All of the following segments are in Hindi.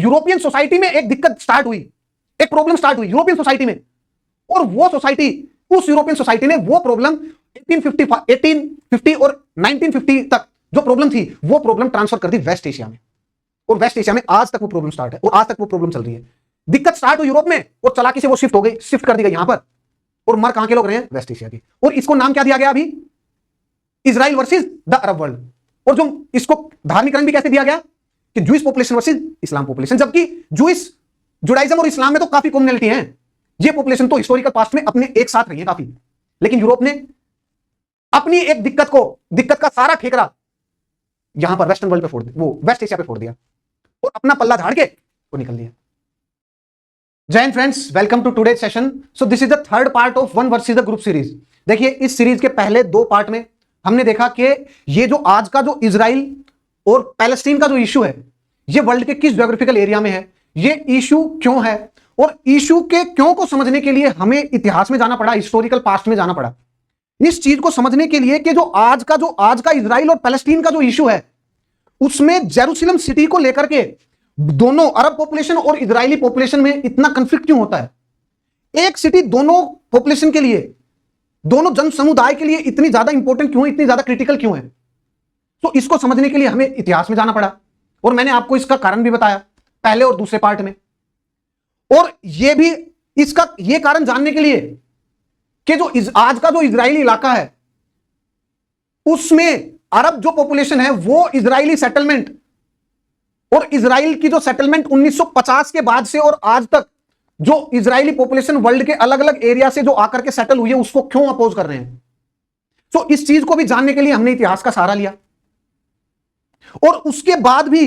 यूरोपियन सोसाइटी में एक दिक्कत स्टार्ट हुई, एक प्रॉब्लम स्टार्ट हुई यूरोपियन सोसाइटी में, और वो सोसाइटी, उस यूरोपियन सोसाइटी ने वो प्रॉब्लम 1850 और 1950 तक जो प्रॉब्लम थी वो प्रॉब्लम ट्रांसफर कर दी वेस्ट एशिया में, और वेस्ट एशिया में आज तक वो प्रॉब्लम स्टार्ट है और आज तक वो प्रॉब्लम चल रही है। दिक्कत स्टार्ट हुई यूरोप में और चालाकी से वो शिफ्ट हो गई, शिफ्ट कर दी गई यहां पर, और मर कहां के लोग रहे हैं? वेस्ट एशिया के। और इसको नाम क्या दिया गया अभी? Israel versus the Arab world. और जो इसको धार्मिकरण भी कैसे दिया गया कि जूइश पॉपुलेशन वर्सेस इस्लाम पॉपुलेशन, जबकि जूइश, जुडाइज्म और इस्लाम में तो काफी कॉमनैलिटी है, ये पॉपुलेशन तो हिस्टोरिकल पास्ट में अपने एक साथ रही है काफी, लेकिन यूरोप ने अपनी एक दिक्कत का सारा ठेकरा यहां पर वेस्टर्न वर्ल्ड पे फोड़ दिया, वो वेस्ट एशिया पे फोड़ दिया और अपना पल्ला झाड़ के वो निकल दिया। Jai Hind friends, welcome to today session. So this is the third part of one versus the group series. देखिए, इस सीरीज के पहले दो पार्ट में हमने देखा कि ये जो आज का जो इजराइल और पैलेस्टीन का जो इशू है, ये वर्ल्ड के किस ज्योग्राफिकल एरिया में है, ये इशू क्यों है, और इशू के क्यों को समझने के लिए हमें इतिहास में जाना पड़ा, हिस्टोरिकल पास्ट में जाना पड़ा, इस चीज को समझने के लिए कि जो आज का इजराइल और पैलेस्टीन का जो इशू है, उसमें जेरूसलम सिटी को लेकर के दोनों अरब पॉपुलेशन और इजरायली पॉपुलेशन में इतना कंफ्लिक्ट क्यों होता है। एक सिटी दोनों पॉपुलेशन के लिए, दोनों जन समुदाय के लिए इतनी ज्यादा इंपॉर्टेंट क्यों है, इतनी ज्यादा क्रिटिकल क्यों है। तो इसको समझने के लिए हमें इतिहास में जाना पड़ा, और मैंने आपको इसका कारण भी बताया पहले और दूसरे पार्ट में। और यह भी इसका यह कारण जानने के लिए कि जो आज का जो इजरायली इलाका है, उसमें अरब जो पॉपुलेशन है वो इजरायली सेटलमेंट और इजराइल की जो सेटलमेंट 1950 के बाद से और आज तक जो इजरायली पॉपुलेशन वर्ल्ड के अलग अलग एरिया से जो आकर के सेटल हुई है, उसको क्यों अपोज कर रहे हैं। तो इस चीज को भी जानने के लिए हमने इतिहास का सहारा लिया, और उसके बाद भी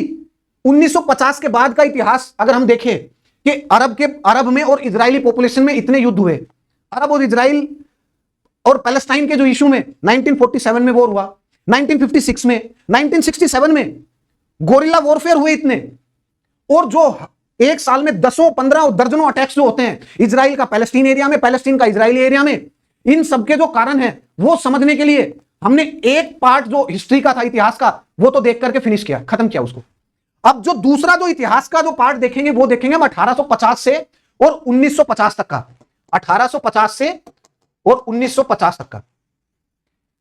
1950 के बाद का इतिहास अगर हम देखें कि अरब में और इजरायली पॉपुलेशन में इतने युद्ध हुए, अरब और इजराइल और पैलेस्टाइन के जो इशू में 1947 में वॉर हुआ, 1956 में, 1967 में गोरिल्ला वॉरफेयर हुए इतने, और जो एक साल में 10, 15 और दर्जनों अटैक्स जो होते हैं इजराइल का पैलेस्टीन एरिया में, पैलेस्टीन का इजराइली एरिया में, इन सबके जो कारण है वो समझने के लिए हमने एक पार्ट जो हिस्ट्री का था, इतिहास का, वो तो देख करके फिनिश किया, खत्म किया उसको। अब जो दूसरा जो इतिहास का जो पार्ट देखेंगे वो देखेंगे हम 1850 से और 1950 तक का, 1850 से और 1950 तक का,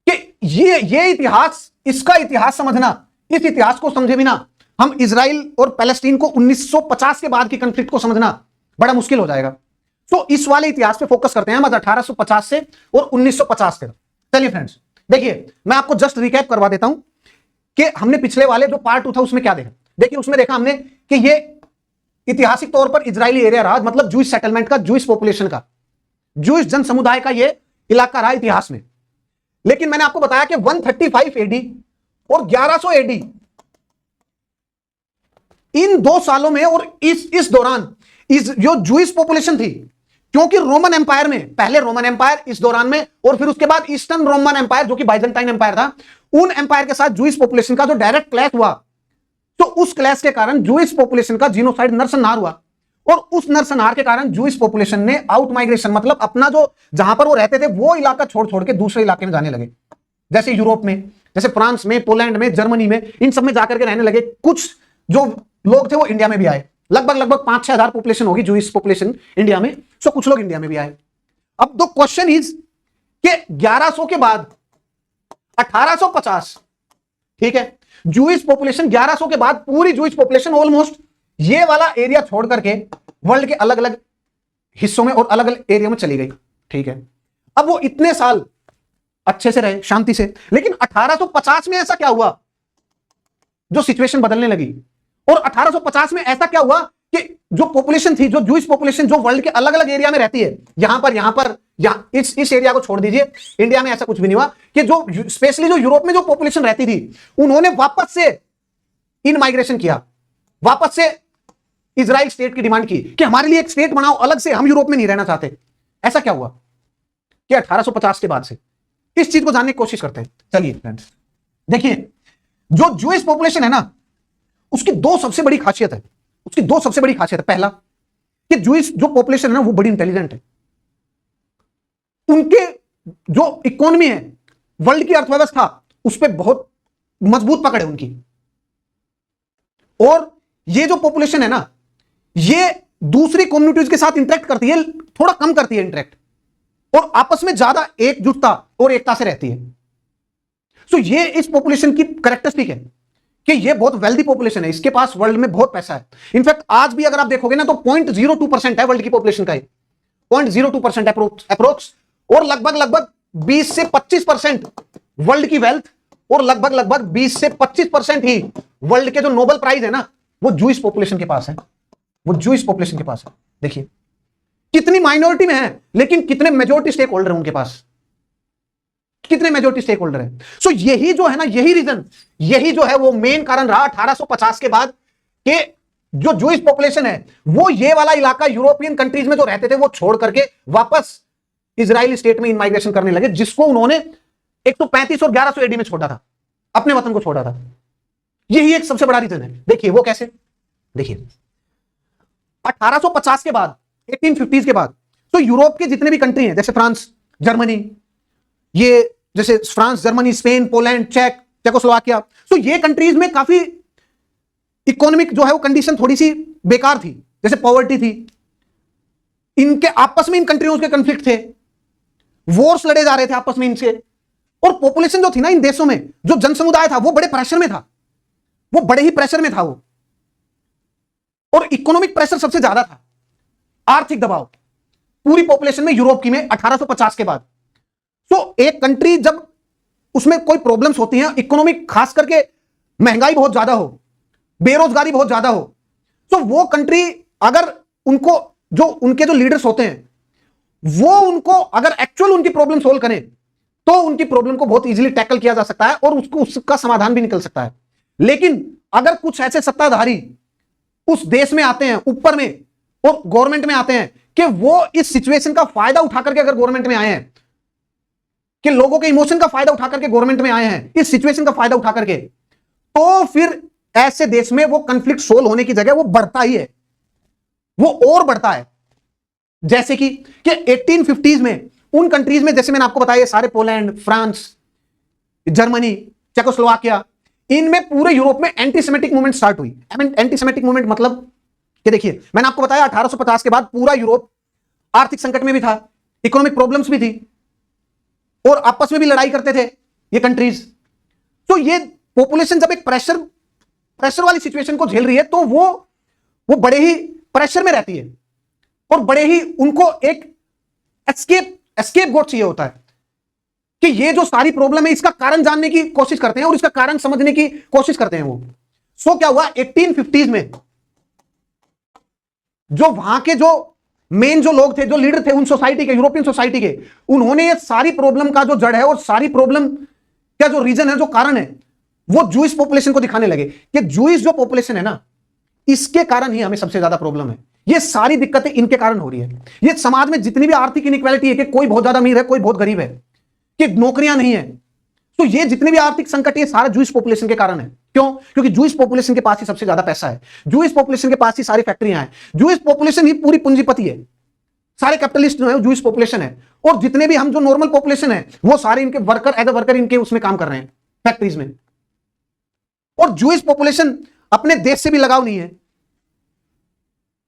कि ये इतिहास, इसका इतिहास समझना, इस इतिहास को समझे बिना हम इजराइल और पैलेस्टीन को 1950 के बाद की कॉन्फ्लिक्ट को समझना बड़ा मुश्किल हो जाएगा। तो इस वाले इतिहास पे फोकस करते हैं हम आज 1850 से और 1950 तक। चलिए फ्रेंड्स, देखिए मैं आपको जस्ट रिकैप करवा देता हूं कि हमने पिछले वाले जो पार्ट 2 था उसमें क्या देखा। देखिए, उसमें देखा हमने कि ये ऐतिहासिक तौर पर इजरायली एरिया रहा, मतलब जूइश सेटलमेंट का, जूइश पॉपुलेशन का, जूइश जन समुदाय का ये इलाका रहा इतिहास में। लेकिन मैंने आपको बताया कि 135 एडी और 1100 एडी, इन 2 सालों में और इस दौरान जो जूइश पॉपुलेशन थी, क्योंकि रोमन एम्पायर में, पहले रोमन एम्पायर इस दौरान में, और फिर उसके बाद ईस्टर्न रोमन एम्पायर जो कि बाइजेंटाइन एम्पायर था, उन एम्पायर के साथ जूइश पॉपुलेशन का जो डायरेक्ट क्लैश हुआ, तो उस क्लैश के कारण जूइश पॉपुलेशन का जीनोसाइड, नरसंहार हुआ, और उस नरसंहार के कारण जूइश पॉपुलेशन ने आउट माइग्रेशन, मतलब अपना जो जहां पर वो रहते थे वो इलाका छोड़ छोड़ के दूसरे इलाके में जाने लगे, जैसे यूरोप में, जैसे फ्रांस में, पोलैंड में, जर्मनी में, इन सब में जाकर के रहने लगे। कुछ जो लोग थे वो इंडिया में भी आए, लगभग 5-6 हजार पॉपुलेशन होगी जूइश पॉपुलेशन इंडिया में, सो कुछ लोग इंडिया में भी आए। अब द क्वेश्चन इज कि 1100 के बाद 1850, ठीक है, जूइश पॉपुलेशन 1100 के बाद पूरी जूइश पॉपुलेशन ऑलमोस्ट ये वाला एरिया छोड़ करके वर्ल्ड के अलग अलग हिस्सों में और अलग अलग एरिया में चली गई, ठीक है। अब वो इतने साल अच्छे से रहे, शांति से, लेकिन 1850 में ऐसा क्या हुआ जो सिचुएशन बदलने लगी, और 1850 में ऐसा क्या हुआ कि जो पॉपुलेशन थी, जो जूइश पॉपुलेशन जो वर्ल्ड के अलग अलग एरिया में रहती है, यहां पर इस एरिया को छोड़ दीजिए, इंडिया में ऐसा कुछ भी नहीं हुआ, कि जो स्पेशली जो यूरोप में जो पॉपुलेशन रहती थी, उन्होंने वापस से इन माइग्रेशन किया, वापस से इजराइल स्टेट की डिमांड की कि हमारे लिए एक स्टेट बनाओ अलग से, हम यूरोप में नहीं रहना चाहते। ऐसा क्या हुआ कि 1850 के बाद से, इस चीज को जानने की कोशिश करते हैं। चलिए फ्रेंड्स, देखिए, जो जूइश पॉपुलेशन है ना, उसकी 2 सबसे बड़ी खासियत है, उसकी 2 सबसे बड़ी खासियत है। पहला कि जूइश जो पॉपुलेशन है ना, वो बड़ी इंटेलिजेंट है, उनके जो इकोनॉमी है, वर्ल्ड की अर्थव्यवस्था, उस पर बहुत मजबूत पकड़ है उनकी। और ये जो पॉपुलेशन है ना, ये दूसरी कम्युनिटीज के साथ इंटरेक्ट करती है, थोड़ा कम करती है इंटरेक्ट, और आपस में ज्यादा एकजुटता और एकता से रहती है। सो ये इस पॉपुलेशन की कैरेक्टरिस्टिक है कि ये बहुत वेल्दी पॉपुलेशन है, इसके पास वर्ल्ड में बहुत पैसा है। इनफैक्ट आज भी अगर आप देखोगे ना तो 0.02% है वर्ल्ड की पॉपुलेशन का, 0.02% अप्रोक्स, और लगभग 20 से 25% वर्ल्ड की वेल्थ, और लगभग 20 से 25% ही वर्ल्ड के जो नोबेल प्राइज है ना वो जूइश पॉपुलेशन के पास है, वो जूइश पॉपुलेशन के पास है। देखिए कितनी माइनॉरिटी में है लेकिन कितने मेजॉरिटी स्टेक होल्डर है उनके पास, कितने मेजॉरिटी स्टेक होल्डर है। सो यही जो है ना, यही रीजन, यही जो है वो मेन कारण रहा 1850 के बाद कि जो जूइश पॉपुलेशन है वो ये वाला इलाका यूरोपियन कंट्रीज में जो रहते थे वो छोड़ करके वापस इजराइली स्टेट में इमाइग्रेशन करने लगे, जिसको उन्होंने 135 और 1100 एडी में छोड़ा था, अपने वतन को छोड़ा था। यही एक सबसे बड़ा रीजन है। देखिए वो कैसे, देखिए 1850 के बाद, 1850 के बाद तो यूरोप के जितने भी कंट्री हैं, जैसे फ्रांस, जर्मनी, ये जैसे France, Germany, Spain, Poland, Czechoslovakia, तो ये कंट्रीज में काफी इकोनॉमिक जो है वो कंडीशन थोड़ी सी बेकार थी, जैसे पॉवर्टी थी, इनके आपस में इन कंट्रियों के कॉन्फ्लिक्ट थे, वॉर्स लड़े जा रहे थे आपस में इनसे, और पॉपुलेशन जो थी ना इन देशों में, जो जन समुदाय था वो बड़े प्रेशर में था, वो बड़े ही प्रेशर में था वो, और इकोनॉमिक प्रेशर सबसे ज्यादा था, आर्थिक दबाव पूरी पॉपुलेशन में यूरोप की में 1850 के बाद। तो एक कंट्री जब उसमें कोई प्रॉब्लम्स होती हैं, इकोनॉमिक, खास करके महंगाई बहुत ज्यादा हो, बेरोजगारी बहुत ज्यादा हो, तो वो कंट्री अगर उनको जो उनके जो लीडर्स होते हैं वो उनको अगर एक्चुअल उनकी प्रॉब्लम सोल्व करें तो उनकी प्रॉब्लम को बहुत इजीली टैकल किया जा सकता है और उसका समाधान भी निकल सकता है। लेकिन अगर कुछ ऐसे सत्ताधारी उस देश में आते हैं ऊपर में और गवर्नमेंट में आते हैं कि वो इस सिचुएशन का फायदा उठा करके अगर गवर्नमेंट में आए हैं, कि लोगों के इमोशन का फायदा उठा करके गवर्नमेंट में आए हैं, इस सिचुएशन का फायदा उठा करके, तो फिर ऐसे देश में वो कंफ्लिक्ट सोल्व होने की जगह वो बढ़ता ही है, वो और बढ़ता है। जैसे कि 1850s में उन कंट्रीज में, जैसे मैंने आपको बताया, सारे पोलैंड, फ्रांस, जर्मनी, चेकोस्लोवाकिया, इनमें पूरे यूरोप में एंटीसेमेटिक मूवमेंट स्टार्ट हुई। एंटीसेमेटिक मूवमेंट मतलब कि देखिए मैंने आपको बताया 1850 के बाद पूरा यूरोप आर्थिक संकट में भी था, इकोनॉमिक प्रॉब्लम्स भी थी, और आपस में भी लड़ाई करते थे ये कंट्रीज। तो ये पॉपुलेशन जब एक प्रेशर वाली सिचुएशन को झेल रही है तो वो बड़े ही प्रेशर में रहती है, और बड़े ही उनको एक एस्केप गोट चाहिए होता है कि ये जो सारी प्रॉब्लम है इसका कारण जानने की कोशिश करते हैं और इसका कारण समझने की कोशिश करते हैं वो। सो क्या हुआ 1850s में, जो वहां के जो मेन जो लोग थे, जो लीडर थे उन सोसाइटी के, यूरोपियन सोसाइटी के, उन्होंने ये सारी प्रॉब्लम का जो जड़ है और सारी प्रॉब्लम का जो रीजन है, जो कारण है, वो जूइश पॉपुलेशन को दिखाने लगे कि जूइश जो पॉपुलेशन है ना, इसके कारण ही हमें सबसे ज्यादा प्रॉब्लम है, ये सारी दिक्कतें इनके कारण हो रही है। ये समाज में जितनी भी आर्थिक इनइक्वालिटी है कि कोई बहुत ज्यादा अमीर है, कोई बहुत गरीब है, कि नौकरियां नहीं है, तो ये जितने भी आर्थिक संकट ये सारा जूइश पॉपुलेशन के कारण है। क्यों? क्योंकि जूइश पॉपुलेशन के पास ही सबसे ज्यादा पैसा है, जूइश पॉपुलेशन के पास ही सारी फैक्ट्रियां हैं, जूइश पॉपुलेशन ही पूरी पूंजीपति है, सारे कैपिटलिस्ट जो है जूइश पॉपुलेशन है, और जितने भी हम जो नॉर्मल पॉपुलेशन है वो सारे इनके वर्कर, एज अ वर्कर इनके उसमें काम कर रहे हैं फैक्ट्रीज में। और जूइश पॉपुलेशन अपने देश से भी लगाव नहीं है।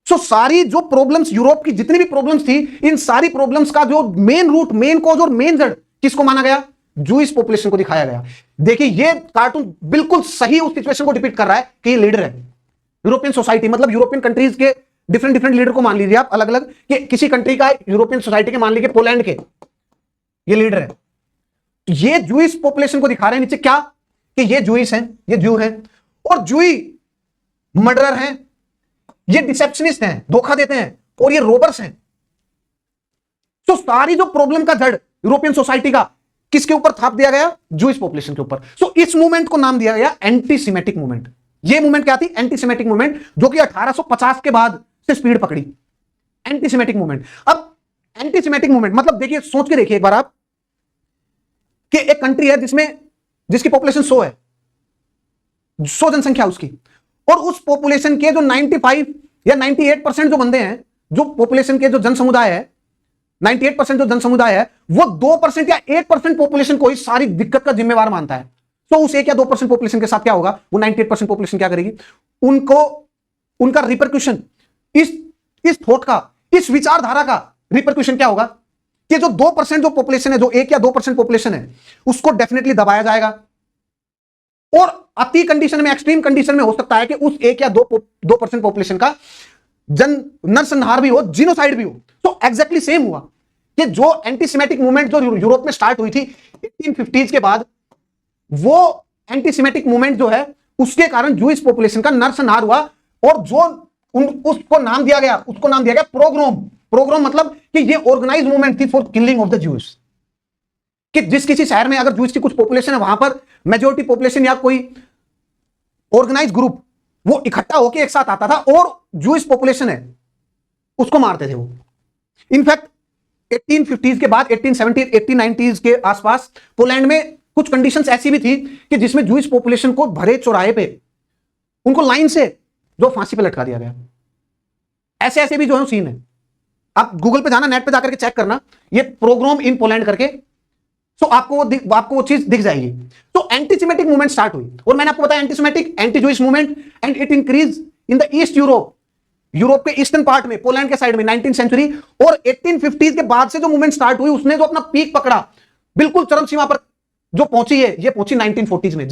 सो सारी जो प्रॉब्लम्स, यूरोप की जितनी भी प्रॉब्लम्स थी, इन सारी प्रॉब्लम्स का जो मेन रूट, मेन कॉज और मेन जड़ किसको माना गया? जूइश पॉपुलेशन को दिखाया गया। देखिए ये कार्टून बिल्कुल सही उस सिचुएशन को डिपिक्ट कर रहा है कि ये लीडर है यूरोपियन सोसाइटी, मतलब यूरोपियन कंट्रीज के डिफरेंट लीडर को मान लीजिए आप अलग अलग, कि किसी कंट्री का, यूरोपियन सोसाइटी के मान लीजिए पोलैंड के ये लीडर है, तो ये जूइश पॉपुलेशन को दिखा रहे हैं नीचे क्या, कि ये जूइश हैं, ये जू हैं, और जूई मर्डरर हैं, ये डिसेप्शनिस्ट हैं, धोखा देते हैं, और ये रोबर्स हैं। तो सारी जो प्रॉब्लम का जड़ यूरोपियन सोसाइटी का किसके ऊपर थाप दिया गया? जूइश पॉपुलेशन के ऊपर। सो इस मूवमेंट को नाम दिया गया एंटीसेमेटिक मूवमेंट। ये मूवमेंट क्या थी? एंटीसेमेटिक मूवमेंट, जो कि 1850 के बाद से स्पीड पकड़ी, एंटीसेमेटिक मूवमेंट। अब एंटीसेमेटिक मूवमेंट मतलब देखिए, सोच के देखिए एक बार आप, कि एक कंट्री है जिसकी पॉपुलेशन 100 है, 100 जनसंख्या उसकी, और उस पॉपुलेशन के जो 95 या 98% जो बंदे हैं, जो पॉपुलेशन के जो जन समुदाय है, 98% जो जन समुदाय है, वो 2% या 1% पॉपुलेशन को ही सारी दिक्कत का जिम्मेवार मानता है। तो उस 1 या 2% पॉपुलेशन के साथ क्या होगा? वो 98% पॉपुलेशन क्या करेगी? उनको उनका रिपरक्यूशन, इस थॉट का, इस विचारधारा का रिपरक्यूशन क्या होगा कि जो 2% जो पॉपुलेशन है, जो 1 या 2% पॉपुलेशन है, उसको डेफिनेटली दबाया जाएगा। और अति कंडीशन में, एक्सट्रीम कंडीशन में हो सकता है कि उस 1 या 2% पॉपुलेशन का नरसंहार भी हो, जीनोसाइड भी हो। तो एग्जैक्टली सेम हुआ कि जो एंटीसेमेटिक मूवमेंट जो यूरोप में स्टार्ट हुई थी 1850s के बाद, वो एंटीसेमेटिक मूवमेंट जो है उसके कारण जूइश पॉपुलेशन का नरसंहार हुआ। और जो उसको नाम दिया गया, प्रोग्राम। प्रोग्राम मतलब कि ये ऑर्गेनाइज मूवमेंट थी for killing of the juice, कि जिस किसी शहर में अगर जूस की कुछ पॉपुलेशन है, वहां पर मेजोरिटी पॉपुलेशन या कोई ऑर्गेनाइज ग्रुप वो इकट्ठा होकर एक साथ आता था और जूस पॉपुलेशन है उसको मारते थे वो। इनफैक्ट 1850s के बाद 1870 1890s के आसपास पोलैंड में कुछ कंडीशंस ऐसी भी थी कि जिसमें जूस पॉपुलेशन को भरे चौराहे पे उनको लाइन से जो फांसी पे लटका दिया गया। ऐसे ऐसे भी जो है सीन है। आप गूगल पे जाना, नेट पे जाकर के चेक करना, ये प्रोग्राम इन पोलैंड करके, तो आपको वो चीज दिख जाएगी। तो एंटीसेमेटिक मूवमेंट स्टार्ट हुई, और मैंने आपको बताया antisemitic, anti Jewish movement, and it increase in the East Europe के ईस्टर्न पार्ट में, पोलैंड के साइड में 19th सेंचुरी। और 1850s के बाद से जो मूवमेंट स्टार्ट हुई उसने जो अपना पीक पकड़ा, बिल्कुल चरम सीमा पर जो पहुंची है, ये पहुंची 1940s में,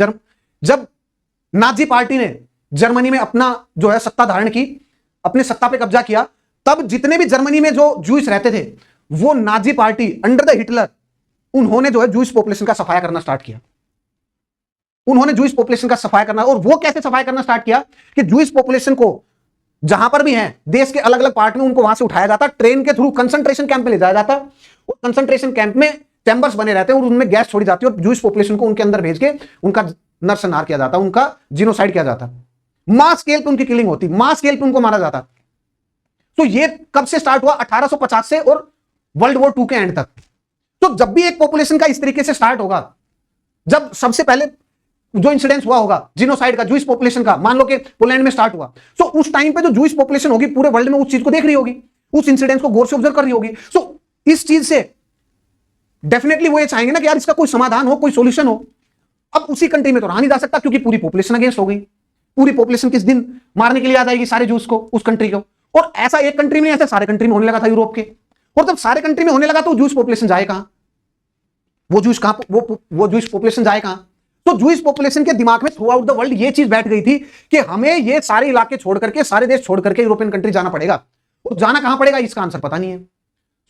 जब नाजी पार्टी ने जर्मनी में अपना जो है सत्ता धारण की, अपने सत्ता पे कब्जा किया। तब जितने भी जर्मनी में जो जूइश रहते थे, वो Nazi party under the Hitler, उन्होंने जो है जूइश पॉपुलेशन का सफाया करना स्टार्ट किया। उन्होंने जूइश पॉपुलेशन का सफाया करना, और वो कैसे सफाया करना स्टार्ट किया कि जूइश पॉपुलेशन को जहां पर भी है देश के अलग अलग पार्ट में, उनको वहां से उठाया जाता, ट्रेन के थ्रू कंसंट्रेशन कैंप में ले जाया जाता, और कंसंट्रेशन कैंप में चैम्बर्स बने रहते हैं और उनमें गैस छोड़ी जाती है, और जूइश पॉपुलेशन को उनके अंदर भेज के उनका नरसंहार किया जाता, उनका जीनोसाइड किया जाता, मास स्केल पे उनकी किलिंग होती, मास स्केल पे उनको मारा जाता। तो ये कब से स्टार्ट हुआ? 1850 से और वर्ल्ड वॉर 2 के एंड तक। तो जब भी एक पॉपुलेशन का इस तरीके से स्टार्ट होगा, जब सबसे पहले जो इंसिडेंस हुआ होगा जीनोसाइड का, जूइश पॉपुलेशन का, मान लो कि पोलैंड में स्टार्ट हुआ, तो उस टाइम पे जो जूइश पॉपुलेशन होगी पूरे वर्ल्ड में उस चीज को देख रही होगी, उस इंसिडेंस को गौर से ऑब्जर्व कर रही होगी। सो इस चीज से डेफिनेटली वो ये चाहेंगे ना कि यार इसका कोई समाधान हो, कोई सॉल्यूशन हो। अब उसी कंट्री में तो रहा नहीं जा सकता, क्योंकि पूरी पॉपुलेशन अगेंस्ट हो गई। पूरी पॉपुलेशन किस दिन मारने के लिए आ जाएगी सारे जूस को, उस कंट्री को। और ऐसा एक कंट्री में, ऐसा सारे कंट्री में होने लगा था यूरोप के। और जब सारे कंट्री में होने लगा तो जूस पॉपुलेशन जाए कहां? वो जूस पॉपुलेशन जाए कहां? तो जूइश पॉपुलेशन के दिमाग में थ्रू आउट द वर्ल्ड ये चीज बैठ गई थी कि हमें ये सारे इलाके छोड़ करके, सारे देश छोड़ करके यूरोपियन कंट्री जाना पड़ेगा। और जाना कहां पड़ेगा, इसका आंसर पता नहीं है।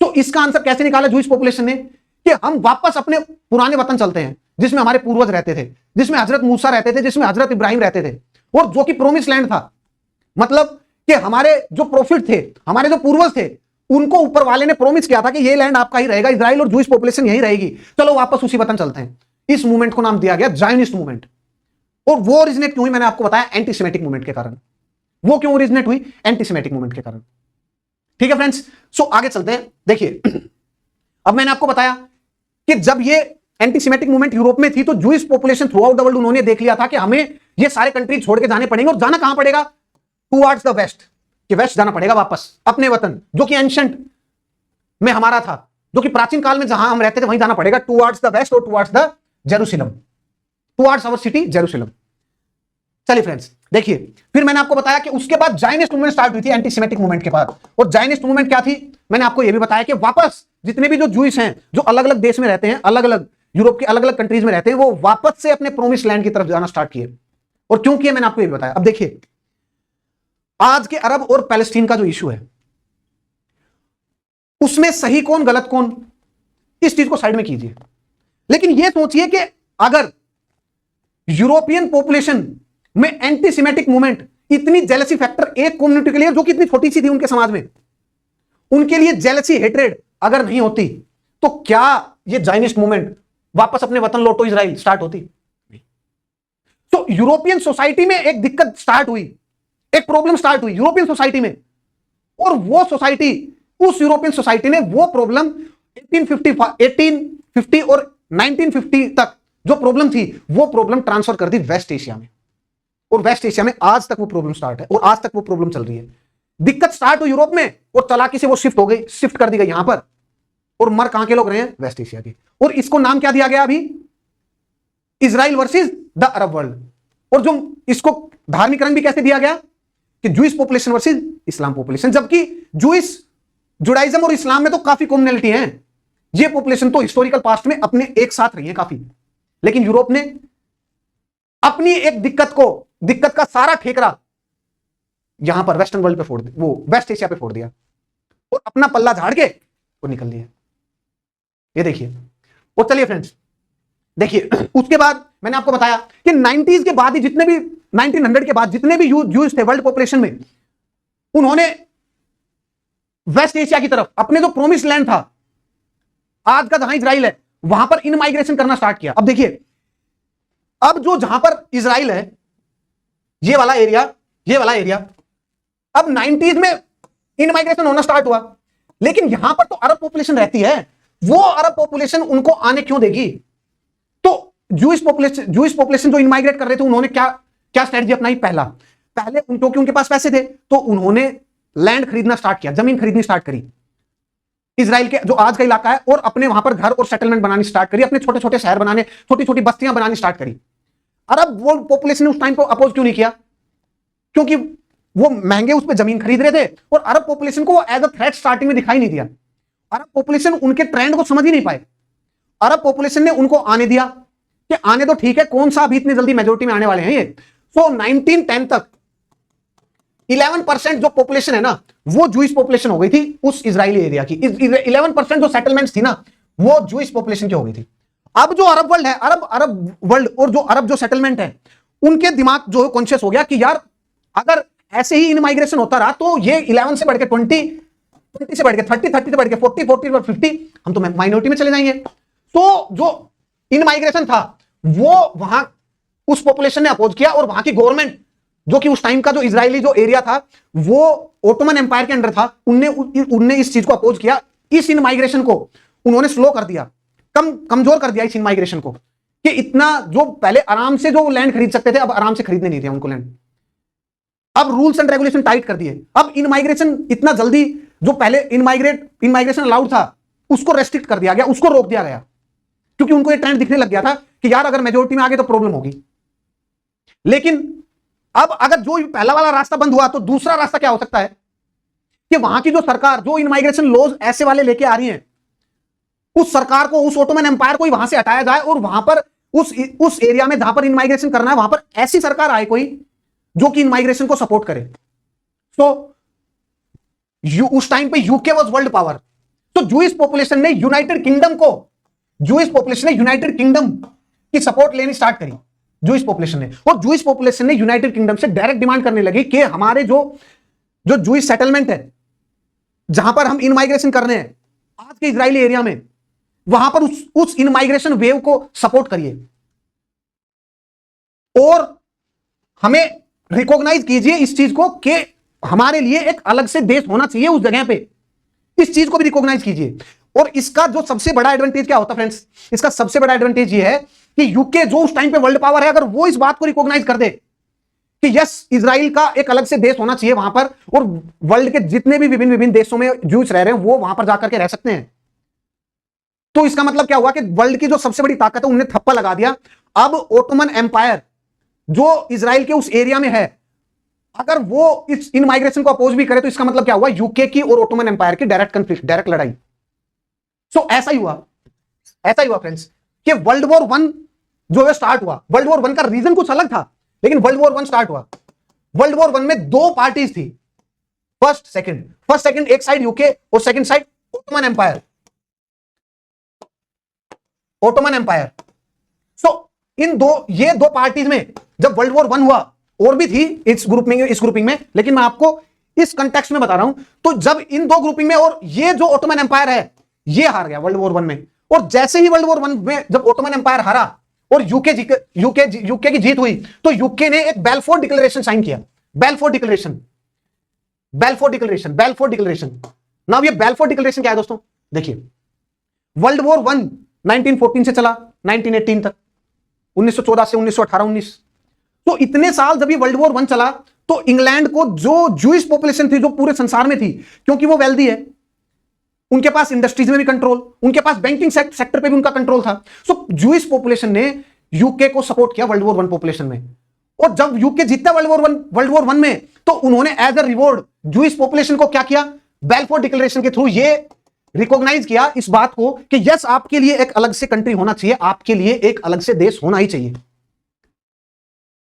तो इसका आंसर कैसे निकाला जूइश पॉपुलेशन ने कि हम वापस अपने पुराने वतन चलते हैं, जिसमें हमारे पूर्वज रहते थे, जिसमें हजरत मूसा रहते थे, जिसमें हजरत इब्राहिम रहते थे, और जो कि प्रोमिस लैंड था। मतलब कि हमारे जो प्रॉफिट थे, हमारे जो पूर्वज थे, उनको ऊपर वाले ने प्रॉमिस किया था कि ये लैंड आपका ही रहेगा, इजराइल और जूइश पॉपुलेशन यही रहेगी, चलो वापस उसी वतन चलते हैं। इस मूवमेंट को नाम दिया गया जायनिस्ट मूवमेंट। और वो ओरिजिनेट क्यों हुई, मैंने आपको बताया एंटीसेमेटिक मूवमेंट के कारण। वो क्यों ओरिजिनेट हुई? एंटीसेमेटिक मूवमेंट के कारण। ठीक है फ्रेंड्स, सो आगे चलते हैं। देखिए, अब मैंने आपको बताया कि जब ये एंटीसेमेटिक मूवमेंट यूरोप में थी, तो Jewish population through out the world उन्होंने देख लिया था कि हमें ये सारे कंट्री छोड़ के जाने पड़ेंगे। और जाना कहां पड़ेगा? टुवर्ड्स द वेस्ट, कि वेस्ट जाना पड़ेगा वापस अपने वतन, जो कि एंशिएंट में हमारा था, जो कि प्राचीन काल में जहां हम रहते थे वहीं जाना पड़ेगा, टुवर्ड्स द वेस्ट और towards the Jerusalem, towards our city Jerusalem. चलिए फ्रेंड्स, देखिए, फिर मैंने आपको बताया कि उसके बाद जायनिस्ट मूवमेंट स्टार्ट हुई थी एंटीसेमेटिक मूवमेंट के बाद। और जायनिस्ट मूवमेंट क्या थी? मैंने आपको यह भी बताया कि वापस जितने भी जो जूइश हैं, जो अलग अलग देश में रहते हैं, अलग अलग यूरोप के अलग अलग कंट्रीज में रहते हैं, वो वापस से अपने प्रोमिस लैंड की तरफ जाना स्टार्ट किए। और क्यों किए मैंने आपको यह भी बताया। अब देखिए, आज के अरब और पैलेस्टीन का जो इशू है, उसमें सही कौन गलत कौन, इस चीज को साइड में कीजिए। लेकिन यह सोचिए कि अगर यूरोपियन पॉपुलेशन में एंटीसेमेटिक मूवमेंट, इतनी जेलसी फैक्टर एक कम्युनिटी के लिए जो कि इतनी छोटी सी थी उनके समाज में, उनके लिए जेलसी हेट्रेड अगर नहीं होती, तो क्या ये जायनिस्ट मूवमेंट वापस अपने वतन लौटो इजराइल स्टार्ट होती? तो यूरोपियन सोसाइटी में एक दिक्कत स्टार्ट हुई, एक प्रॉब्लम स्टार्ट हुई यूरोपियन सोसाइटी में। और वो सोसाइटी, उस यूरोपियन सोसाइटी ने वो प्रॉब्लम 1850 और 1950 तक जो प्रॉब्लम थी, वो प्रॉब्लम ट्रांसफर कर दी वेस्ट एशिया में। और वेस्ट एशिया में आज तक वो प्रॉब्लम स्टार्ट है, और आज तक वो प्रॉब्लम चल रही है। दिक्कत स्टार्ट हुई यूरोप में, और चालाकी से वो शिफ्ट कर दी गई यहां पर। और मर कहां के लोग रहे हैं? वेस्ट एशिया के। और इसको नाम क्या दिया गया अभी? Israel versus the Arab world. और जो इसको धार्मिक रंग भी कैसे दिया गया कि जूइश पॉपुलेशन वर्सेस इस्लाम पॉपुलेशन, जबकि जूइश, जुडाइज्म और इस्लाम में तो काफी कॉमनैलिटी है। ये पॉपुलेशन तो हिस्टोरिकल पास्ट में अपने एक साथ रही है काफी, लेकिन यूरोप ने अपनी एक दिक्कत का सारा ठेकरा यहां पर वेस्टर्न वर्ल्ड पे फोड़ दिया, वो वेस्ट एशिया पे फोड़ दिया और अपना पल्ला झाड़ के वो निकल दिया। ये देखिए। और चलिए फ्रेंड्स देखिए, उसके बाद मैंने आपको बताया कि 90s के बाद ही जितने भी 1900 के बाद जितने भी यूज थे वर्ल्ड पॉपुलेशन में, उन्होंने वेस्ट एशिया की तरफ अपने जो प्रोमिस लैंड था, आज का जहां इजराइल है, वहां पर इन माइग्रेशन करना स्टार्ट किया। अब देखिए, अब जो जहां पर इजराइल है, ये वाला एरिया अब 90s में इन माइग्रेशन होना स्टार्ट हुआ, लेकिन यहां पर तो अरब पॉपुलेशन रहती है, वो अरब पॉपुलेशन उनको आने क्यों देगी? तो जूइश पॉपुलेशन जो इन माइग्रेट कर रहे थे, उन्होंने क्या स्ट्रेटजी अपनाई? पहले क्योंकि उनके पास पैसे थे, तो उन्होंने लैंड खरीदना स्टार्ट किया, जमीन खरीदनी स्टार्ट करी इजराइल के जो आज का इलाका है, और अपने वहां पर घर और सेटलमेंट बनानी स्टार्ट करी, अपने छोटे छोटे शहर बनाने, छोटी छोटी बस्तियां बनानी स्टार्ट करी। अरब वो पॉपुलेशन ने उस टाइम को अपोज क्यों नहीं किया? क्योंकि वो महंगे उस पर जमीन खरीद रहे थे, और अरब पॉपुलेशन को एज अ थ्रेट स्टार्टिंग में दिखाई नहीं दिया। अरब पॉपुलेशन उनके ट्रेंड को समझ ही नहीं पाए। अरब पॉपुलेशन ने उनको आने दिया कि आने तो ठीक है, कौन सा अभी इतनी जल्दी मेजोरिटी में आने वाले हैं ये। सो 1910 तक 11% जो पॉपुलेशन है ना, वो जूइश पॉपुलेशन हो गई थी उस इजरायली एरिया की। 11% जो सेटलमेंट्स थी ना, वो जूइश पॉपुलेशन की हो गई थी। अब जो अरब वर्ल्ड है, अरब वर्ल्ड और जो अरब जो सेटलमेंट है, उनके दिमाग जो कॉन्शियस हो गया कि यार अगर ऐसे ही इन माइग्रेशन होता रहा तो ये 11 से बढ़ के 20 से बढ़ के 30 से बढ़ के 40 और 50, हम तो माइनॉरिटी में चले जाएंगे। तो जो इन माइग्रेशन था, वो वहां उस पॉपुलेशन ने अपोज किया, और वहां की गवर्नमेंट, जो कि उस टाइम का जो इजरायली जो एरिया था, वो ओटोमन एम्पायर के अंडर था, उनने इस चीज को अपोज किया। इस इन माइग्रेशन को उन्होंने स्लो कर दिया, कमजोर कर दिया इस इन माइग्रेशन को, कि इतना जो पहले आराम से जो लैंड खरीद सकते थे, अब आराम से खरीदने नहीं दिया उनको लैंड। अब रूल्स एंड रेगुलेशन टाइट कर दिए। अब इन माइग्रेशन इतना जल्दी, जो पहले इन माइग्रेशन अलाउड था, उसको रेस्ट्रिक्ट कर दिया गया, उसको रोक दिया गया, क्योंकि उनको ये ट्रेंड दिखने लग गया था कि यार अगर मेजोरिटी में आ गए तो प्रॉब्लम होगी। लेकिन अब अगर जो पहला वाला रास्ता बंद हुआ, तो दूसरा रास्ता क्या हो सकता है कि वहां की जो सरकार जो इन माइग्रेशन लॉज ऐसे वाले लेके आ रही है, उस सरकार को, उस ओटोमन एम्पायर को ही वहां से हटाया जाए, और वहां पर उस एरिया में जहां पर इन माइग्रेशन करना है, वहां पर ऐसी सरकार आए कोई जो कि इन माइग्रेशन को सपोर्ट करे। तो उस टाइम पे यूके वाज वर्ल्ड पावर। तो जूइश पॉपुलेशन ने यूनाइटेड किंगडम की सपोर्ट लेनी स्टार्ट करी जूइश पॉपुलेशन ने, और जूइश पॉपुलेशन ने यूनाइटेड किंगडम से डायरेक्ट डिमांड करने लगी कि हमारे जो जूइश सेटलमेंट है, जहां पर हम इन माइग्रेशन कर रहे हैं आज के इजरायली एरिया में, वहां पर उस इन माइग्रेशन वेव को सपोर्ट करिए, और हमें रिकॉग्नाइज कीजिए इस चीज को कि हमारे लिए एक अलग से देश होना चाहिए उस जगह पे, इस चीज को भी रिकॉग्नाइज कीजिए। और इसका जो सबसे बड़ा एडवांटेज क्या होता है फ्रेंड्स, इसका सबसे बड़ा एडवांटेज ये है कि यूके जो उस टाइम पे वर्ल्ड पावर है, अगर वो इस बात को रिकॉग्नाइज कर दे कि यस इजराइल का एक अलग से देश होना चाहिए वहां पर, और वर्ल्ड के जितने भी विभिन्न देशों में ज्यूज रह रहे हैं वो वहां पर जाकर के रह सकते हैं, तो इसका मतलब क्या हुआ कि वर्ल्ड की जो सबसे बड़ी ताकत है उन्हें थप्पा लगा दिया। अब ओटोमन एम्पायर जो इजराइल के उस एरिया में है, अगर वो इस इन माइग्रेशन को अपोज भी करे, तो इसका मतलब क्या हुआ, यूके की और ओटोमन एम्पायर की डायरेक्ट कॉन्फ्लिक्ट, डायरेक्ट लड़ाई। सो ऐसा ही हुआ फ्रेंड्स कि वर्ल्ड वॉर 1 जो है स्टार्ट हुआ। वर्ल्ड वॉर 1 का रीजन कुछ अलग था, लेकिन वर्ल्ड वॉर 1 स्टार्ट हुआ। वर्ल्ड वॉर 1 में दो पार्टीज थी, फर्स्ट सेकंड, एक साइड यूके और सेकंड साइड ओटोमन एम्पायर। सो ये दो पार्टीज में जब वर्ल्ड वॉर 1 हुआ, और भी थी इस ग्रुपिंग में, लेकिन मैं आपको इस कंटेक्स्ट में बता रहा हूं। तो जब इन दो ग्रुपिंग में, और ये जो ओटोमन एम्पायर है ये हार गया वर्ल्ड वॉर 1 में, और जैसे ही वर्ल्ड वॉर 1 में जब ओटोमन एम्पायर हारा और यूके की जीत हुई, तो यूके ने एक बेल्फोर डिक्लेरेशन साइन किया। Balfour declaration. नाउ ये बेल्फोर डिक्लेरेशन क्या है दोस्तों, देखिए वर्ल्ड वॉर 1 1914 से चला 1918 तक, 1914 से 1918-19, तो इतने साल जब ये वर्ल्ड वॉर 1 चला, तो इंग्लैंड को जो जूइश पॉपुलेशन थी, जो पूरे संसार में थी, क्योंकि वो वेल्दी है, उनके पास इंडस्ट्रीज में भी कंट्रोल, उनके पास बैंकिंग सेक्टर पे भी उनका कंट्रोल था। सो जूइश पॉपुलेशन ने यूके को सपोर्ट किया वर्ल्ड वॉर 1 पॉपुलेशन में, और जब यूके जीतता वर्ल्ड वॉर 1 में, तो उन्होंने as a reward Jewish population को क्या किया, बेल्फोर डिक्लेरेशन के थ्रू ये रिकॉग्नाइज किया इस बात को कि यस, आपके लिए एक अलग से कंट्री होना चाहिए, आपके लिए एक अलग से देश होना ही चाहिए।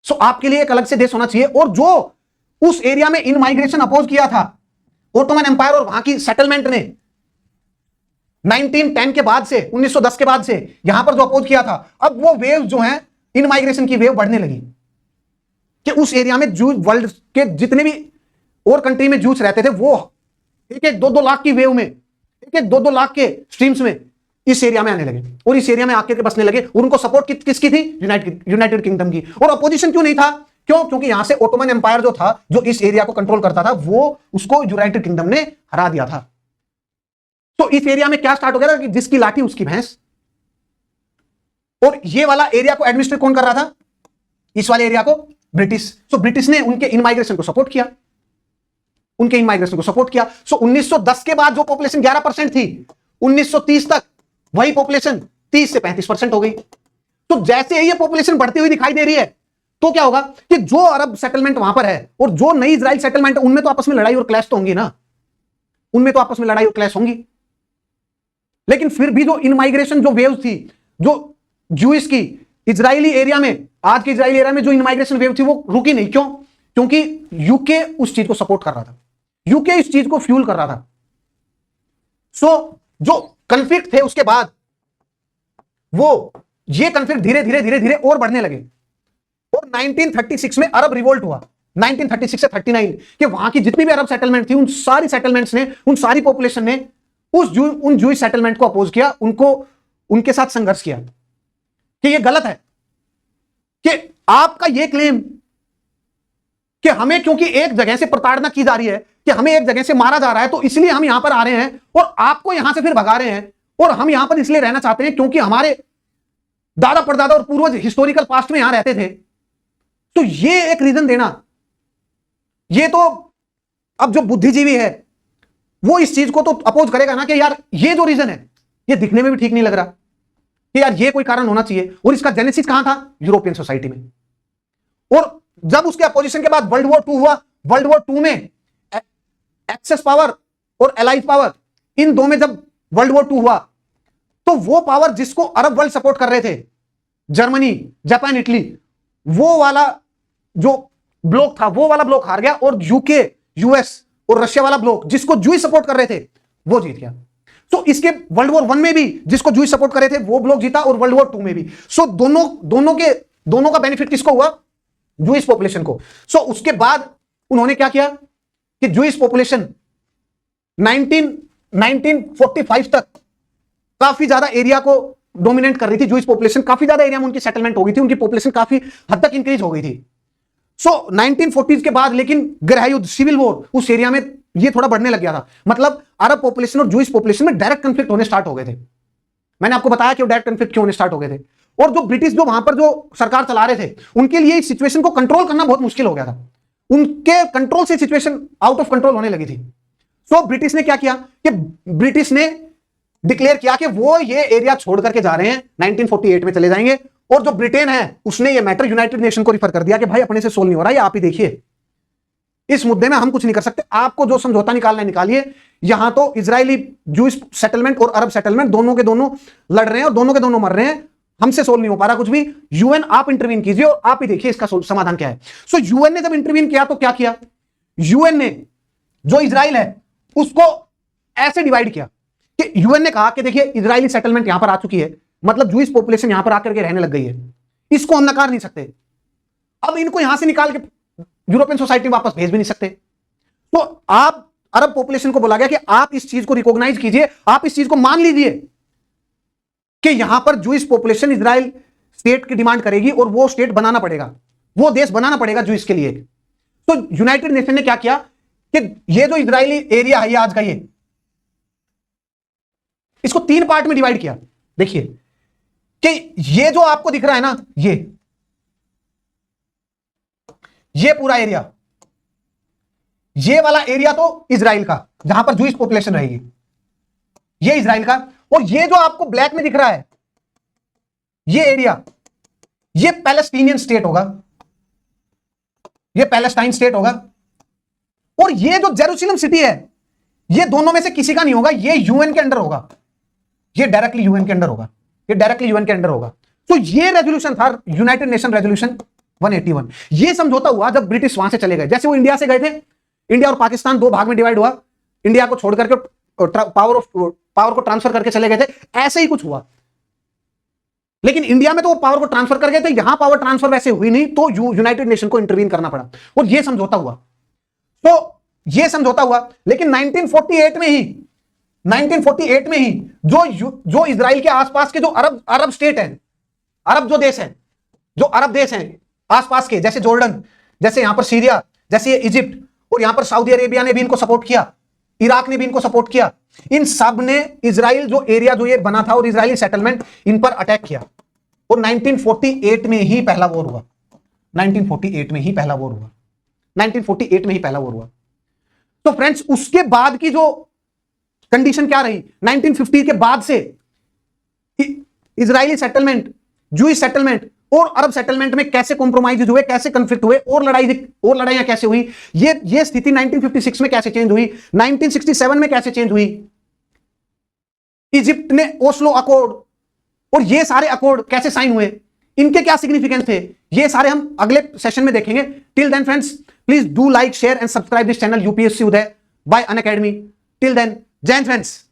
सो आपके लिए एक अलग से देश होना चाहिए। और जो उस एरिया में इन माइग्रेशन अपोज किया था ओटोमन एम्पायर और वहां की सेटलमेंट ने 1910 के बाद से, 1910 के बाद से यहां पर जो अपोज किया था, अब वो वेव जो है इन माइग्रेशन की वेव बढ़ने लगी कि उस एरिया में जूस, वर्ल्ड के जितने भी और कंट्री में जूस रहते थे, वो एक एक 2-2 लाख की वेव में, एक एक 2-2 लाख के स्ट्रीम्स में इस एरिया में आने लगे और इस एरिया में आके के बसने लगे। और उनको सपोर्ट किसकी थी? यूनाइटेड किंगडम की। और अपोजिशन क्यों नहीं था? क्यों? क्योंकि यहां से ओटोमन एम्पायर जो था, जो इस एरिया को कंट्रोल करता था, वो उसको यूनाइटेड किंगडम ने हरा दिया था। तो इस एरिया में क्या स्टार्ट हो गया था कि जिसकी लाठी उसकी भैंस। और ये वाला एरिया को एडमिनिस्ट्रेट कौन कर रहा था? इस वाले एरिया को ब्रिटिश। सो ब्रिटिश ने उनके इन माइग्रेशन को सपोर्ट किया, उनके इन माइग्रेशन को सपोर्ट किया। सो 1910 के बाद जो पॉपुलेशन 11% थी, 1930 तक वही पॉपुलेशन 30 से 35% हो गई। तो जैसे ही ये पॉपुलेशन बढ़ती हुई दिखाई दे रही है, तो क्या होगा कि जो अरब सेटलमेंट वहां पर है और जो नई इजराइल सेटलमेंट है, उनमें तो आपस में लड़ाई और क्लैश तो होंगी ना, उनमें तो आपस में लड़ाई और क्लैश होंगी। लेकिन फिर भी जो इन माइग्रेशन जो वेव थी, जो जूइश की इजरायली एरिया में, आज के इजरायली एरिया में जो इन माइग्रेशन वेव थी, वो रुकी नहीं। क्यों? क्योंकि यूके उस चीज को सपोर्ट कर रहा था, यूके इस चीज को फ्यूल कर रहा था। सो जो कन्फ्लिक्ट थे उसके बाद वो ये कन्फ्लिक्ट धीरे धीरे धीरे धीरे और बढ़ने लगे। और 1936 में अरब रिवोल्ट हुआ, 1936 से 39, कि वहां की जितनी भी अरब सेटलमेंट थी, उन सारी सेटलमेंट्स ने, उन सारी पॉपुलेशन ने उन जूइश सेटलमेंट को अपोज किया, उनको उनके साथ संघर्ष किया कि ये गलत है, कि आपका ये क्लेम कि हमें क्योंकि एक जगह से प्रताड़ना की जा रही है, कि हमें एक जगह से मारा जा रहा है, तो इसलिए हम यहां पर आ रहे हैं और आपको यहां से फिर भगा रहे हैं, और हम यहां पर इसलिए रहना चाहते हैं क्योंकि हमारे दादा परदादा और पूर्वज हिस्टोरिकल पास्ट में यहां रहते थे। तो ये एक रीजन देना, ये तो अब जो बुद्धिजीवी है वो इस चीज को तो अपोज करेगा ना कि यार ये जो रीजन है ये दिखने में भी ठीक नहीं लग रहा, कि यार ये कोई कारण होना चाहिए। और इसका जेनेसिस कहां था? यूरोपियन सोसाइटी में। और जब उसके अपोजिशन के बाद वर्ल्ड वॉर 2 हुआ, वर्ल्ड वॉर 2 में एक्सेस पावर और एलाइज पावर, इन दो में जब वर्ल्ड वॉर 2 हुआ, तो वो पावर जिसको अरब वर्ल्ड सपोर्ट कर रहे थे, जर्मनी, जापान, इटली, वो वाला जो ब्लॉक था, वो वाला ब्लॉक हार गया, और यूके, यूएस और रशिया वाला ब्लॉक जिसको जूइश सपोर्ट कर रहे थे, वो जीत गया। तो इसके वर्ल्ड वॉर 1 में भी जिसको जूइश सपोर्ट कर रहे थे वो ब्लॉक जीता, और वर्ल्ड वॉर 2 में भी। सो दोनों का बेनिफिट किसको हुआ? जूइश पॉपुलेशन को। सो उसके बाद उन्होंने क्या किया कि जूइश पॉपुलेशन 1945 तक काफी ज्यादा एरिया को डोमिनेट कर रही थी। जूइश पॉपुलेशन काफी ज्यादा एरिया में उनकी सेटलमेंट हो गई थी, उनकी पॉपुलेशन काफी हद तक इंक्रीज हो गई थी। सो 1940s के बाद लेकिन गृह युद्ध, सिविल वॉर, उस एरिया में ये थोड़ा बढ़ने लग गया था। मतलब अरब पॉपुलेशन और जूइश पॉपुलेशन में डायरेक्ट कंफ्लिक्ट होने स्टार्ट हो गए थे। मैंने आपको बताया कि वो डायरेक्ट कंफ्लिक्ट क्यों होने स्टार्ट हो गए थे। और जो ब्रिटिश जो वहां पर जो सरकार चला रहे थे, उनके लिए इस सिचुएशन को कंट्रोल करना बहुत मुश्किल हो गया था। उनके कंट्रोल से सिचुएशन आउट ऑफ कंट्रोल होने लगी थी। सो ब्रिटिश ने क्या किया कि ब्रिटिश ने डिक्लेयर किया कि वो ये एरिया छोड़ करके जा रहे हैं, 1948 में चले जाएंगे। और जो ब्रिटेन है उसने ये मैटर यूनाइटेड नेशन को रिफर कर दिया कि भाई अपने से सोल्व नहीं हो रहा, ये आप ही देखिए, इस मुद्दे में हम कुछ नहीं कर सकते, आपको जो समझौता निकालना है निकालिए। यहां तो इजरायली जूइश सेटलमेंट और अरब सेटलमेंट दोनों के दोनों लड़ रहे हैं और दोनों के दोनों मर रहे हैं, हमसे सोल्व नहीं हो पा रहा कुछ भी। यूएन आप इंटरवीन कीजिए और आप ही देखिए इसका समाधान क्या है। सो यूएन ने जब इंटरवीन किया तो क्या किया? यूएन ने जो इजराइल है उसको ऐसे डिवाइड किया कि यूएन ने कहा कि देखिए इजरायली सेटलमेंट यहां पर आ चुकी है, मतलब जूइश पॉपुलेशन यहां पर आकर के रहने लग गई है, इसको हम नकार नहीं सकते। अब इनको यहां से निकाल के यूरोपियन सोसाइटी में वापस भेज भी नहीं सकते। तो आप अरब पॉपुलेशन को बोला गया कि आप इस चीज को रिकॉग्नाइज कीजिए, आप इस चीज को मान लीजिए कि यहां पर जूइश पॉपुलेशन इजराइल स्टेट की डिमांड करेगी और वो स्टेट बनाना पड़ेगा, वो देश बनाना पड़ेगा जूइश के लिए। तो यूनाइटेड नेशन ने क्या किया कि ये जो इजरायली एरिया है, ये आज का इसको 3 पार्ट में डिवाइड किया। देखिए कि ये जो आपको दिख रहा है ना, ये पूरा एरिया, ये वाला एरिया तो इजराइल का जहां पर जूइश पॉपुलेशन रहेगी, ये इजराइल का। और ये जो आपको ब्लैक में दिख रहा है ये एरिया, ये पैलेस्टीनियन स्टेट होगा, ये पैलेस्टाइन स्टेट होगा। और ये जो जेरूसलम सिटी है, ये दोनों में से किसी का नहीं होगा, ये यूएन के अंडर होगा, ये डायरेक्टली यूएन के अंडर होगा, ये डायरेक्टली यूएन के अंडर होगा। तो ये रेजोल्यूशन था यूनाइटेड नेशन रेजोल्यूशन 181। ये समझौता हुआ जब ब्रिटिश वहां से चले गए, जैसे वो इंडिया से गए थे, इंडिया और पाकिस्तान दो भाग में डिवाइड हुआ, इंडिया को छोड़ करके पावर को ट्रांसफर करके चले गए थे, ऐसे ही कुछ हुआ। लेकिन इंडिया में तो वो पावर को ट्रांसफर कर गए थे, यहां पावर ट्रांसफर वैसे हुई नहीं, तो यूनाइटेड नेशन को इंटरवीन करना पड़ा और ये समझौता हुआ। तो ये समझौता हुआ, लेकिन 1948 में ही जो इजराइल के आसपास के जो अरब स्टेट हैं, अरब जो देश हैं, जो अरब देश हैं आसपास के, जैसे जॉर्डन, जैसे यहां पर सीरिया, जैसे इजिप्ट, और यहां पर सऊदी अरेबिया ने भी इनको सपोर्ट किया, इराक ने भी इनको सपोर्ट किया, इन सब ने इजराइल जो एरिया जो ये बना था और इजरायली सेटलमेंट, इन पर अटैक किया और 1948 में ही पहला वॉर हुआ। 1948 में ही पहला वॉर हुआ। 1948 में ही पहला वॉर हुआ। तो फ्रेंड्स, उसके बाद की जो कंडीशन क्या रही, 1950 के बाद से इजरायली सेटलमेंट, जूइश सेटलमेंट और अरब सेटलमेंट में कैसे कॉम्प्रोमाइज हुए, कैसे कंफ्लिक्ट हुए और लड़ाइयां कैसे हुई, ये स्थिति 1956 में कैसे चेंज हुई, 1967 में कैसे चेंज हुई, इजिप्ट ने ओस्लो अकॉर्ड और ये सारे अकॉर्ड कैसे साइन हुए, इनके क्या सिग्निफिकेंस थे, ये सारे हम अगले सेशन में देखेंगे। Till then friends, please do like, share and subscribe this channel UPSC Uday by Unacademy. Till then, Jai Hind friends.